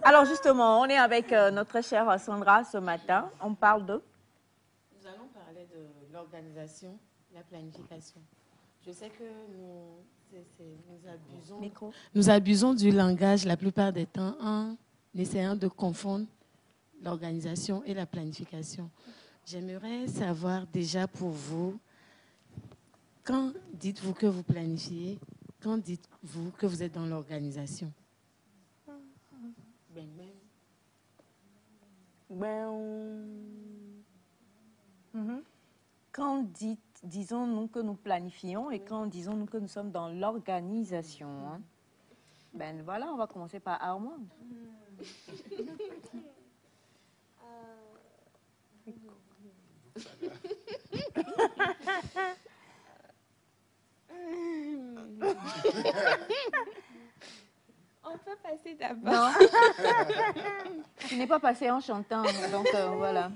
Alors justement, on est avec notre chère Sandra ce matin. On parle de... Nous allons parler de l'organisation, la planification. Je sais que nous abusons du langage la plupart des temps en essayant de confondre l'organisation et la planification. J'aimerais savoir déjà pour vous, quand dites-vous que vous planifiez, quand dites-vous que vous êtes dans l'organisation? Quand disons-nous que nous planifions et quand disons-nous que nous sommes dans l'organisation, hein? Ben voilà, on va commencer par Armand. On peut passer d'abord. Non. Tu n'es pas passé en chantant, donc voilà.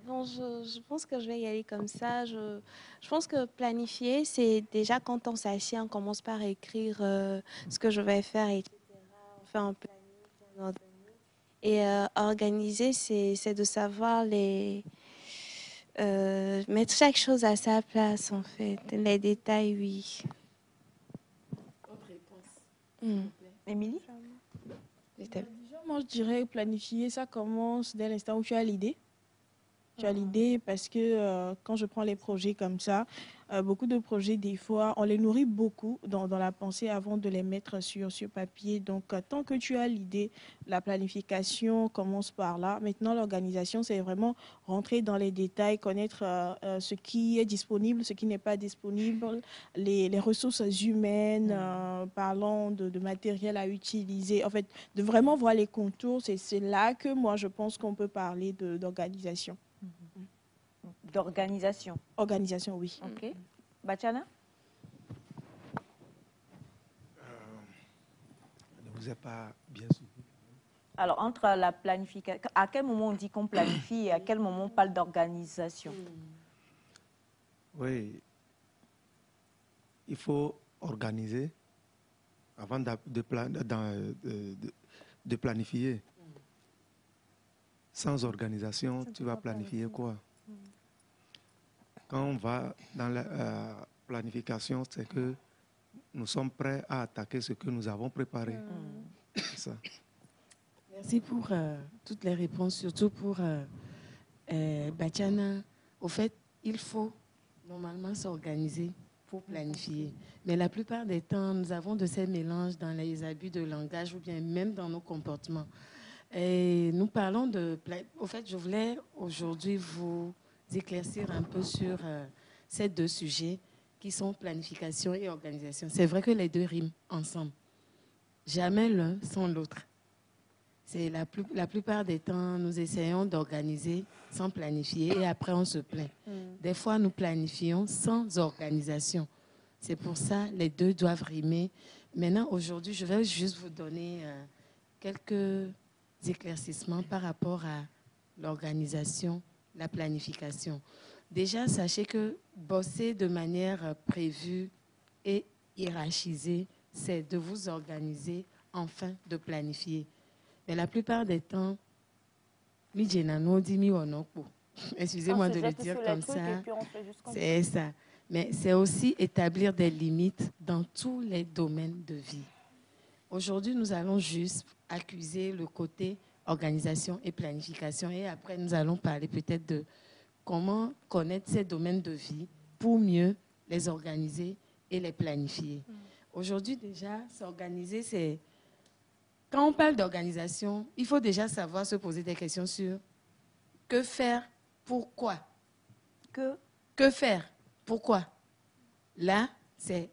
Bon, je pense que je vais y aller comme ça. Je pense que planifier, c'est déjà quand on s'assied, on commence par écrire ce que je vais faire, etc. On fait un planning, on organise. Et organiser, c'est de savoir mettre chaque chose à sa place, en fait. Les détails, oui. Autre réponse, Mm. s'il vous plaît. Émilie? Déjà, moi, je dirais planifier, ça commence dès l'instant où tu as l'idée. Tu as l'idée parce que quand je prends les projets comme ça, beaucoup de projets, des fois, on les nourrit beaucoup dans la pensée avant de les mettre sur papier. Donc, tant que tu as l'idée, la planification commence par là. Maintenant, l'organisation, c'est vraiment rentrer dans les détails, connaître ce qui est disponible, ce qui n'est pas disponible, les ressources humaines, parlant de matériel à utiliser. En fait, de vraiment voir les contours, c'est là que moi, je pense qu'on peut parler d'organisation. D'organisation. Organisation, oui. Ok. Bachana? Ne vous ai pas bien soutenu. Alors, entre la planification, à quel moment on dit qu'on planifie et à quel moment on parle d'organisation? Oui, il faut organiser avant de planifier. Sans organisation, tu vas planifier quoi? Quand on va dans la planification, c'est que nous sommes prêts à attaquer ce que nous avons préparé. C'est ça. Merci pour toutes les réponses, surtout pour Bachana. Au fait, il faut normalement s'organiser pour planifier. Mais la plupart des temps, nous avons de ces mélanges dans les abus de langage ou bien même dans nos comportements. Et nous parlons de... Au fait, je voulais aujourd'hui vous éclaircir un peu sur ces deux sujets qui sont planification et organisation. C'est vrai que les deux riment ensemble. Jamais l'un sans l'autre. C'est la plupart des temps, nous essayons d'organiser sans planifier et après on se plaint. Des fois, nous planifions sans organisation. C'est pour ça les deux doivent rimer. Maintenant, aujourd'hui, je vais juste vous donner quelques éclaircissements par rapport à l'organisation, la planification. Déjà, sachez que bosser de manière prévue et hiérarchisée, c'est de vous organiser afin de planifier. Mais la plupart des temps, excusez-moi de le dire comme ça, c'est ça. Mais c'est aussi établir des limites dans tous les domaines de vie. Aujourd'hui, nous allons juste accuser le côté organisation et planification et après, nous allons parler peut-être de comment connaître ces domaines de vie pour mieux les organiser et les planifier. Aujourd'hui, déjà, s'organiser, c'est... Quand on parle d'organisation, il faut déjà savoir se poser des questions sur que faire, pourquoi. Que faire, pourquoi. Là, c'est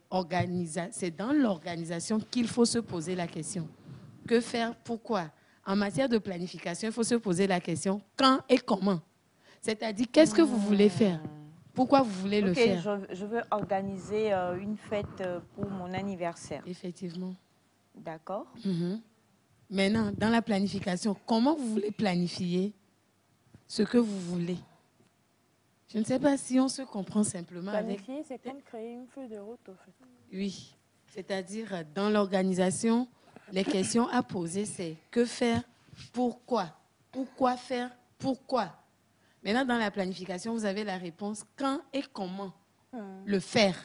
dans l'organisation qu'il faut se poser la question. Que faire, pourquoi. En matière de planification, il faut se poser la question quand et comment. C'est-à-dire, qu'est-ce que vous voulez faire? Pourquoi vous voulez le faire? Je veux organiser une fête pour mon anniversaire. Effectivement. D'accord. Maintenant, dans la planification, comment vous voulez planifier ce que vous voulez? Je ne sais pas si on se comprend simplement planifier, avec... c'est comme créer une feuille de route, en fait. Oui, c'est-à-dire dans l'organisation, les questions à poser, c'est que faire, pourquoi? Pourquoi faire, pourquoi? Maintenant, dans la planification, vous avez la réponse quand et comment le faire.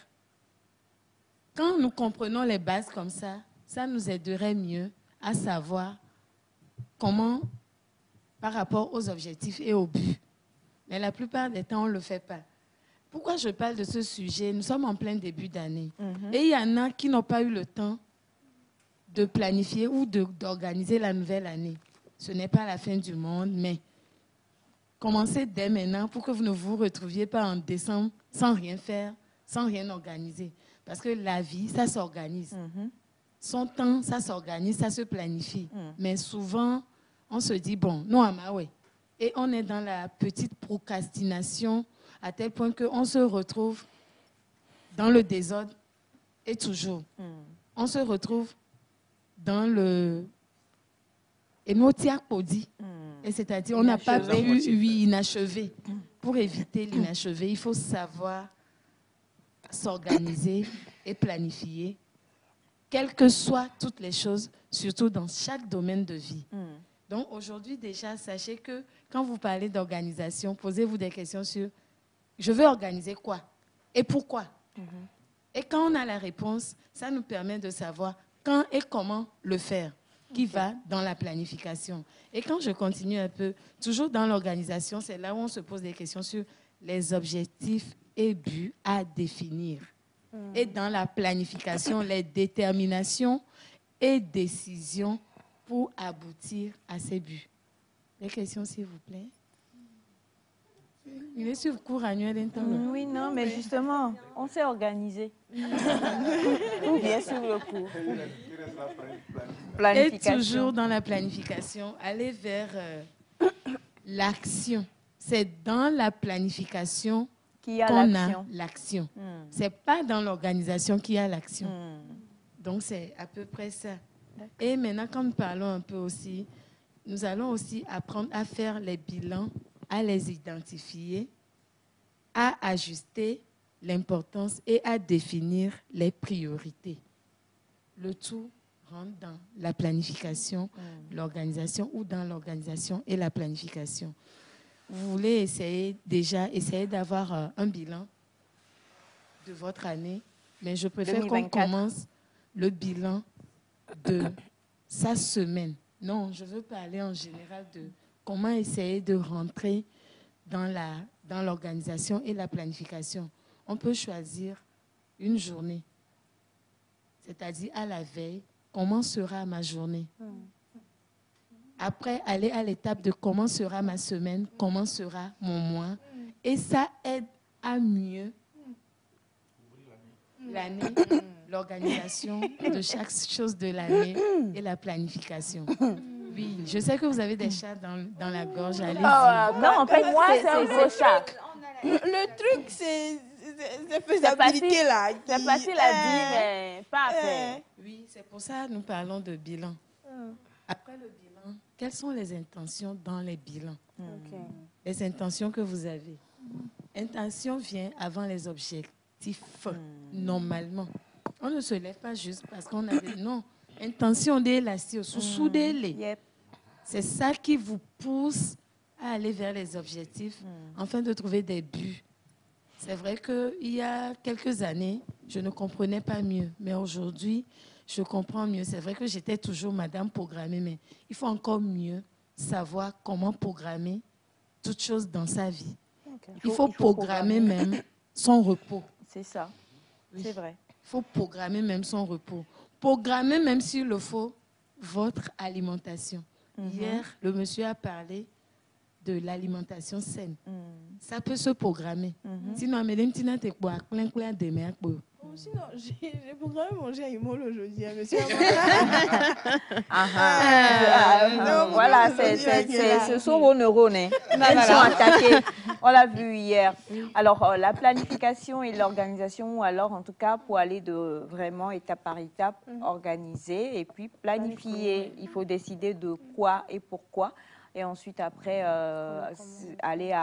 Quand nous comprenons les bases comme ça nous aiderait mieux à savoir comment, par rapport aux objectifs et aux buts. Mais la plupart des temps, on ne le fait pas. Pourquoi je parle de ce sujet? Nous sommes en plein début d'année. Et il y en a qui n'ont pas eu le temps de planifier ou d'organiser la nouvelle année. Ce n'est pas la fin du monde, mais commencez dès maintenant pour que vous ne vous retrouviez pas en décembre sans rien faire, sans rien organiser. Parce que la vie, ça s'organise. Son temps, ça s'organise, ça se planifie. Mais souvent, on se dit, bon, non, ouais. Et on est dans la petite procrastination à tel point qu'on se retrouve dans le désordre et toujours. On se retrouve dans le émotiakpodi. Et c'est-à-dire, on n'a pas pu, inachevé. Pour éviter l'inachevé, il faut savoir s'organiser et planifier, quelles que soient toutes les choses, surtout dans chaque domaine de vie. Donc aujourd'hui déjà, sachez que quand vous parlez d'organisation, posez-vous des questions sur « je veux organiser quoi et pourquoi ?» Et quand on a la réponse, ça nous permet de savoir quand et comment le faire, qui va dans la planification. Et quand je continue un peu, toujours dans l'organisation, c'est là où on se pose des questions sur les objectifs et buts à définir. Et dans la planification, les déterminations et décisions pour aboutir à ces buts. Des questions, s'il vous plaît? Il est sur le cours annuel. Oui, non, mais justement, on s'est organisé. Ou bien sur le cours. Et toujours dans la planification, aller vers l'action. C'est dans la planification qu'on a l'action. Ce n'est pas dans l'organisation qu'il y a l'action. Donc, c'est à peu près ça. Et maintenant, quand nous parlons un peu aussi, nous allons aussi apprendre à faire les bilans, à les identifier, à ajuster l'importance et à définir les priorités. Le tout rentre dans la planification, l'organisation ou dans l'organisation et la planification. Vous voulez essayer d'avoir un bilan de votre année, mais je préfère qu'on commence le bilan de sa semaine. Non, je veux parler en général de comment essayer de rentrer dans l'organisation et la planification. On peut choisir une journée, c'est-à-dire à la veille, comment sera ma journée. Après, aller à l'étape de comment sera ma semaine, comment sera mon mois. Et ça aide à mieux l'année, l'organisation de chaque chose de l'année et la planification. Oui, je sais que vous avez des chats dans la gorge. Allez-y. Non, en fait, moi, c'est un gros chat. Le truc, c'est faisabilité là. C'est facile à dire, mais pas à faire. Oui, c'est pour ça que nous parlons de bilan. Après le bilan, quelles sont les intentions dans les bilans? Les intentions que vous avez. Intention vient avant les objectifs, normalement. On ne se lève pas juste parce qu'on a des... Non, intention de la sous des. C'est ça qui vous pousse à aller vers les objectifs afin de trouver des buts. C'est vrai qu'il y a quelques années, je ne comprenais pas mieux. Mais aujourd'hui, je comprends mieux. C'est vrai que j'étais toujours madame programmée, mais il faut encore mieux savoir comment programmer toutes choses dans sa vie. Il faut programmer même son repos. C'est ça, c'est vrai. Il faut programmer même son repos. Programmer même s'il le faut, votre alimentation. Hier, le monsieur a parlé de l'alimentation saine. Ça peut se programmer. Sinon, sinon, j'ai programmé manger à Imol aujourd'hui, monsieur. Voilà, ce sont vos neurones. Elles sont attaquées. On l'a vu hier. Alors, la planification et l'organisation, ou alors, en tout cas, pour aller de vraiment étape par étape, organiser et puis planifier. Il faut décider de quoi et pourquoi. Et ensuite, après, aller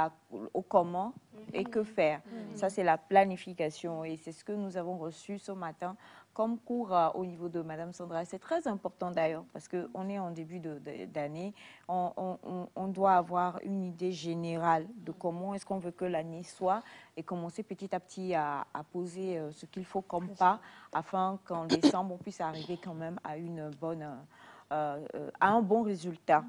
au comment et que faire. Ça, c'est la planification. Et c'est ce que nous avons reçu ce matin comme cours au niveau de Madame Sandra. C'est très important d'ailleurs parce qu'on est en début d'année. On doit avoir une idée générale de comment est-ce qu'on veut que l'année soit et commencer petit à petit à poser ce qu'il faut comme pas afin qu'en décembre, on puisse arriver quand même à une bonne... à un bon résultat.